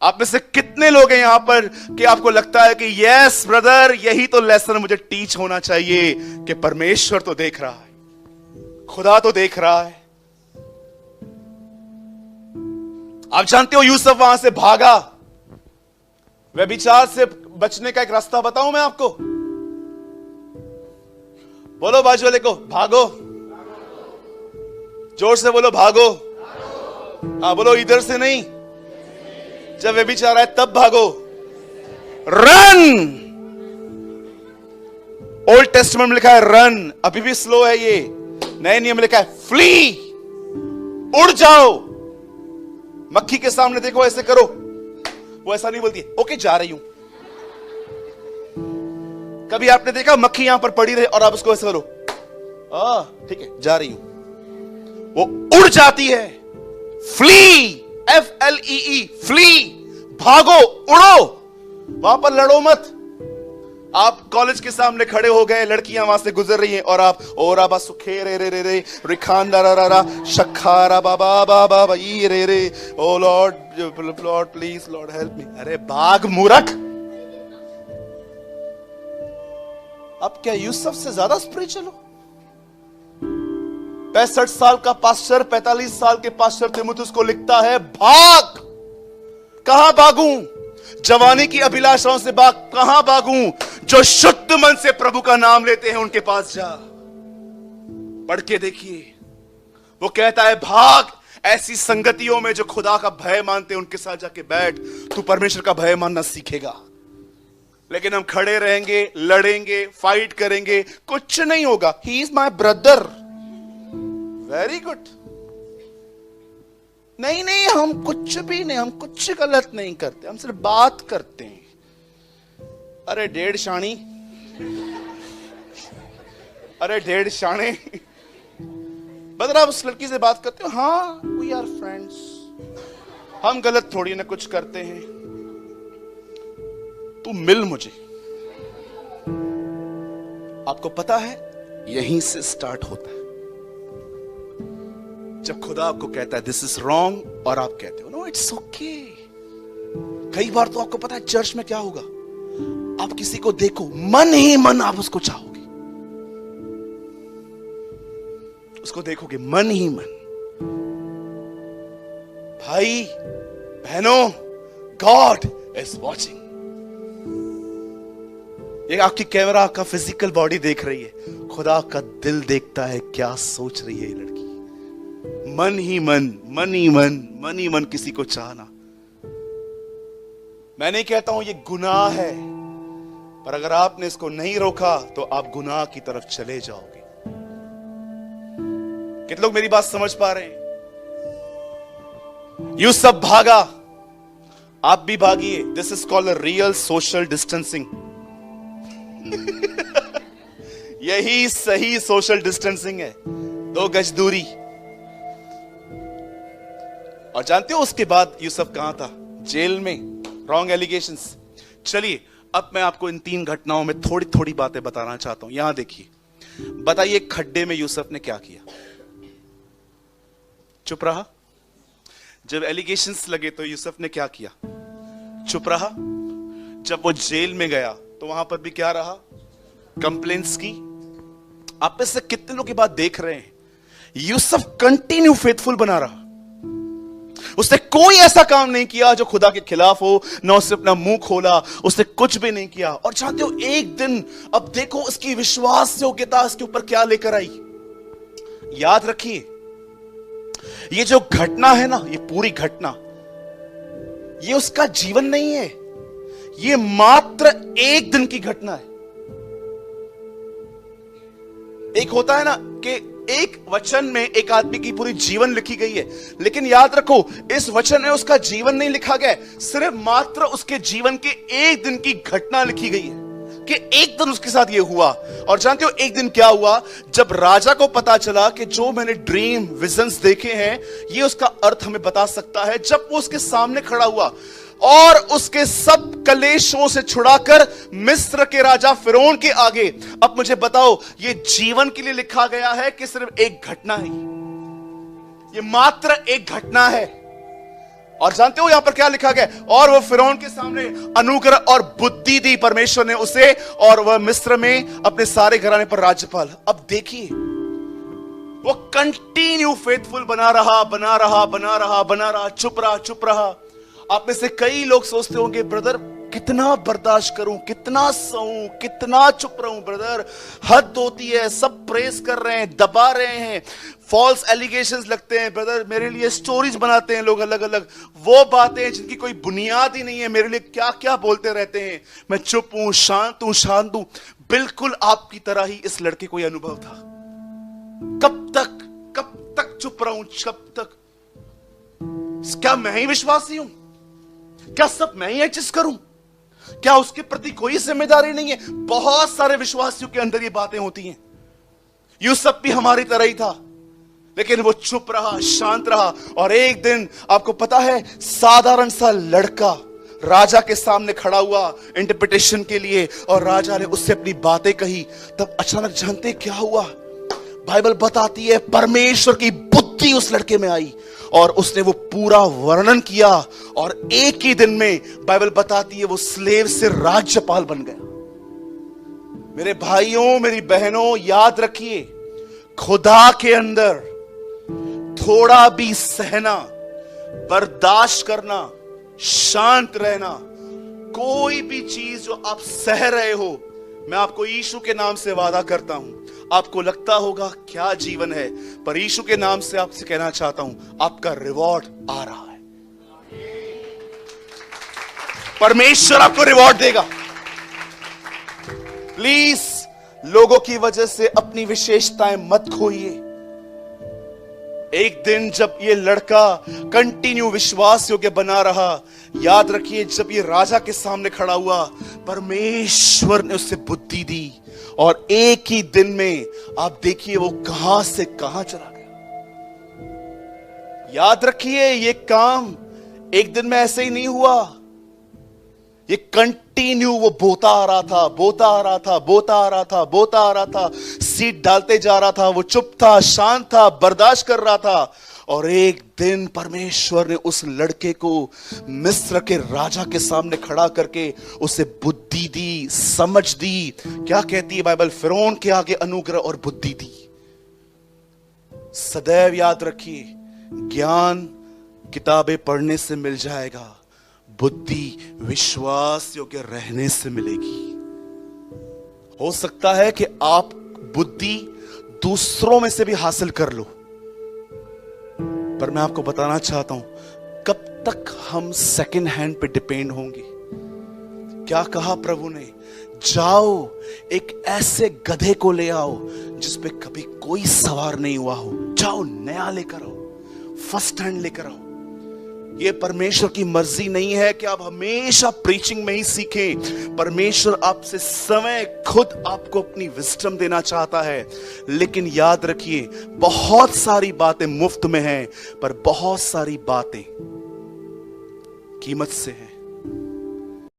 आप में से कितने लोग हैं यहां पर कि आपको लगता है कि यस ब्रदर, यही तो लेसन मुझे टीच होना चाहिए कि परमेश्वर तो देख रहा है, खुदा तो देख रहा है। आप जानते हो यूसुफ वहां से भागा। व्यभिचार से बचने का एक रास्ता बताऊं मैं आपको? बोलो बाजू वाले को, भागो। जोर से बोलो, भागो। हाँ बोलो, इधर से नहीं, जब व्यभिचार आए तब भागो। रन। ओल्ड टेस्टमेंट में लिखा है रन, अभी भी स्लो है ये। नए नियम में लिखा है फ्ली, उड़ जाओ। मक्खी के सामने देखो, ऐसे करो, वो ऐसा नहीं बोलती ओके जा रही हूं। कभी आपने देखा मक्खी यहां पर पड़ी रहे और आप उसको ऐसे करो, ठीक है जा रही हूं, वो उड़ जाती है। फ्ली, FLEE, फ्ली, भागो, उड़ो, वहां पर लड़ो मत। आप कॉलेज के सामने खड़े हो गए, लड़कियां वहां से गुजर रही हैं और आप ओरा बा सुखे रे रे रे रे रिखान रा रा रा शखारा बाबा बाबा ई रे रे, oh lord please lord help me. अरे भाग मूर्ख। अब क्या यूसुफ से ज्यादा स्पिरिचुअल हो? 65 साल का पास्टर 45 साल के पास्टर तीमुथियुस को लिखता है भाग। कहां भागूं? जवानी की अभिलाषाओं से कहां भागूं? जो शुद्ध मन से प्रभु का नाम लेते हैं उनके पास जा। पढ़ के देखिए, वो कहता है भाग ऐसी संगतियों में जो खुदा का भय मानते हैं, उनके साथ जाके बैठ, तू परमेश्वर का भय मानना सीखेगा। लेकिन हम खड़े रहेंगे, लड़ेंगे, फाइट करेंगे, कुछ नहीं होगा। He is my brother, very good. नहीं नहीं, हम कुछ भी नहीं, हम कुछ गलत नहीं करते, हम सिर्फ बात करते हैं। अरे डेढ़ शाणी, अरे डेढ़ शाणे, बदर आप उस लड़की से बात करते हो, हाँ वी आर फ्रेंड्स, हम गलत थोड़ी ना कुछ करते हैं, तू मिल मुझे। आपको पता है यहीं से स्टार्ट होता है। जब खुदा आपको कहता है दिस इज रॉन्ग और आप कहते हो नो इट्स ओके। कई बार तो आपको पता है चर्च में क्या होगा, आप किसी को देखो, मन ही मन आप उसको चाहोगे, उसको देखोगे मन ही मन। भाई बहनों, गॉड इज वॉचिंग। ये आपकी कैमरा का फिजिकल बॉडी देख रही है, खुदा का दिल देखता है क्या सोच रही है ये लड़की। मन ही मन, मन ही मन, मन ही मन किसी को चाहना। मैं नहीं कहता हूं ये गुनाह है, पर अगर आपने इसको नहीं रोका तो आप गुनाह की तरफ चले जाओगे। कितने लोग मेरी बात समझ पा रहे हैं? यूसुफ भागा, आप भी भागिए। This is called real social distancing. यही सही सोशल डिस्टेंसिंग है, 2 गज दूरी। और जानते हो उसके बाद यूसुफ कहां था? जेल में, रॉन्ग एलिगेशंस। चलिए अब मैं आपको इन 3 घटनाओं में थोड़ी थोड़ी बातें बताना चाहता हूं। यहां देखिए, बताइए खड्डे में यूसुफ ने क्या किया? चुप रहा। जब एलिगेशंस लगे तो यूसुफ ने क्या किया? चुप रहा। जब वो जेल में गया तो वहां पर भी क्या रहा? कंप्लेंट्स की। आप में से कितने लोग की बात देख रहे हैं, यूसुफ कंटिन्यू फेथफुल बना रहा। उसने कोई ऐसा काम नहीं किया जो खुदा के खिलाफ हो, ना उसने अपना मुंह खोला, उसने कुछ भी नहीं किया। और जानते हो एक दिन, अब देखो उसकी विश्वास योग्यता इसके ऊपर क्या लेकर आई। याद रखिए, ये जो घटना है ना, ये पूरी घटना, ये उसका जीवन नहीं है, ये मात्र एक दिन की घटना है। एक होता है ना कि एक वचन में एक आदमी की पूरी जीवन लिखी गई है, लेकिन याद रखो इस वचन में उसका जीवन नहीं लिखा गया, सिर्फ मात्र उसके जीवन के एक दिन की घटना लिखी गई है कि एक दिन उसके साथ ये हुआ। और जानते हो एक दिन क्या हुआ? जब राजा को पता चला कि जो मैंने ड्रीम विजन्स देखे हैं ये उसका अर्थ हमें बता सकता है, जब वो उसके सामने खड़ा हुआ और उसके सब कलेशों से छुड़ाकर मिस्र के राजा फिरौन के आगे, अब मुझे बताओ ये जीवन के लिए लिखा गया है कि सिर्फ एक घटना है? ये मात्र एक घटना है। और जानते हो यहां पर क्या लिखा गया? और वह फिरौन के सामने अनुग्रह और बुद्धि दी परमेश्वर ने उसे, और वह मिस्र में अपने सारे घराने पर राज्यपाल। अब देखिए, वो कंटिन्यू फेथफुल बना रहा, चुप रहा। आप में से कई लोग सोचते होंगे, ब्रदर कितना बर्दाश्त करूं, कितना सहूं, कितना चुप रहूं ब्रदर, हद होती है, सब प्रेस कर रहे हैं, दबा रहे हैं, फॉल्स एलिगेशंस लगते हैं ब्रदर, मेरे लिए स्टोरीज बनाते हैं लोग अलग अलग, वो बातें जिनकी कोई बुनियाद ही नहीं है, मेरे लिए क्या क्या बोलते रहते हैं, मैं चुप हूं, शांत हूं। बिल्कुल आपकी तरह ही इस लड़के को यह अनुभव था। कब तक चुप रहूं, कब तक? क्या मैं ही विश्वासी हूं? क्या सब मैं ही एडजस्ट करूं? क्या उसके प्रति कोई जिम्मेदारी नहीं है? बहुत सारे विश्वासियों के अंदर ये बातें होती हैं। यूसुफ भी हमारी तरह ही था, लेकिन वो चुप रहा, शांत रहा। और एक दिन आपको पता है, साधारण सा लड़का राजा के सामने खड़ा हुआ इंटरप्रिटेशन के लिए, और राजा ने उससे अपनी बातें कही। तब अचानक जानते क्या हुआ? बाइबल बताती है परमेश्वर की बुद्धि उस लड़के में आई और उसने वो पूरा वर्णन किया, और एक ही दिन में बाइबल बताती है वो स्लेव से राज्यपाल बन गया। मेरे भाइयों, मेरी बहनों, याद रखिए, खुदा के अंदर थोड़ा भी सहना, बर्दाश्त करना, शांत रहना, कोई भी चीज जो आप सह रहे हो, मैं आपको यीशु के नाम से वादा करता हूं, आपको लगता होगा क्या जीवन है, पर यीशु के नाम से आपसे कहना चाहता हूं, आपका रिवॉर्ड आ रहा है। परमेश्वर आपको रिवॉर्ड देगा। प्लीज लोगों की वजह से अपनी विशेषताएं मत खोइए। एक दिन जब ये लड़का कंटिन्यू विश्वास योग्य बना रहा, याद रखिए, जब ये राजा के सामने खड़ा हुआ, परमेश्वर ने उसे बुद्धि दी, और एक ही दिन में आप देखिए वो कहां से कहां चला गया। याद रखिए, ये काम एक दिन में ऐसे ही नहीं हुआ। ये कंटिन्यू वो बोता आ रहा था, सीट डालते जा रहा था, वो चुप था, शांत था, बर्दाश्त कर रहा था। और एक दिन परमेश्वर ने उस लड़के को मिस्र के राजा के सामने खड़ा करके उसे बुद्धि दी, समझ दी। क्या कहती है बाइबल? फिरौन के आगे अनुग्रह और बुद्धि दी। सदैव याद रखिए, ज्ञान किताबें पढ़ने से मिल जाएगा, बुद्धि विश्वास योग्य रहने से मिलेगी। हो सकता है कि आप बुद्धि दूसरों में से भी हासिल कर लो, पर मैं आपको बताना चाहता हूं, कब तक हम सेकंड हैंड पे डिपेंड होंगे? क्या कहा प्रभु ने? जाओ एक ऐसे गधे को ले आओ जिस पे कभी कोई सवार नहीं हुआ हो, जाओ नया लेकर आओ, फर्स्ट हैंड लेकर आओ। ये परमेश्वर की मर्जी नहीं है कि आप हमेशा प्रीचिंग में ही सीखें। परमेश्वर आपसे समय खुद आपको अपनी विजडम देना चाहता है, लेकिन याद रखिए, बहुत सारी बातें मुफ्त में हैं, पर बहुत सारी बातें कीमत से हैं।